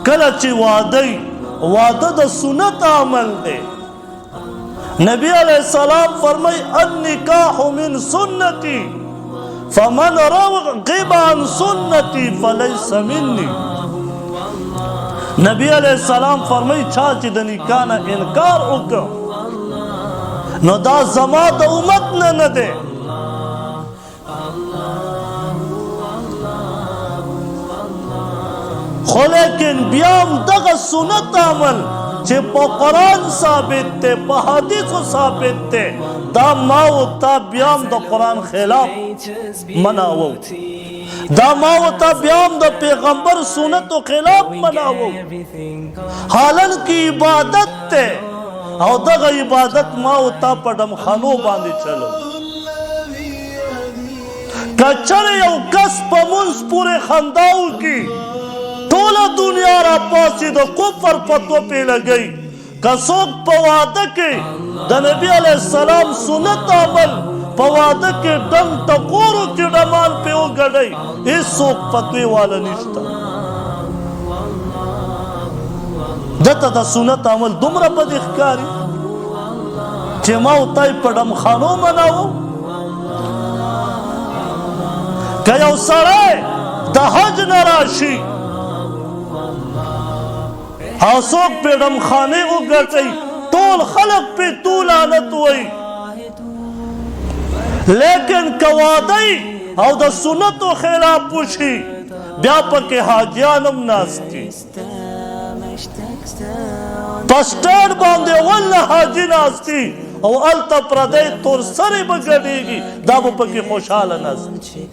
کله چې واده د سنت عمل دی. نبی علیہ السلام فرمای النکاح من سنتی فمن رغب عن سنتی فلیس منی. نبی علیہ السلام فرمای چا چې د نکاح نه انکار وکړ نو دا زما د امت نه دی. خو لیکن بیا هم دغه سنت عمل چې په قرآن ثابت دی په حدیثو ثابت دی دا ما و تا بیا هم د قرآن خلاف مناوو، دا ما و تا بیا هم د پیغمبر سنتو خلاف مناوو، حالانکه عبادت دی او دغه عبادت ما و تا په ډمخانو باندې چلو. که چېرې یو کس په مونځ پورې خندا وکړي ټوله دنیا را پاسي د کفر فتوا پې لګوي. که څوک په واده کې د نبي علیه السلام سنت عمل په واده کې ډنګ ټکورو کې ډمال پې وګډوي هېڅوک فتوې والا نشته. دته د سنت عمل دومره بدې ښکاري چې ما او تا یې په ډمخانو مناوو. که یو سړی د حج نه راشي او څوک پې ډمخانې وګټئ ټول خلق پې تو لعنت وایي، لیکن که واده او د سنتو خلاف وشي بیا پکې حاجیان هم ناست دي. په سټېنډ باندې ولله حاجي ناست دي او هلته پردی تور سرې به ګډېږي دا به پکې خوشحاله ناست دي.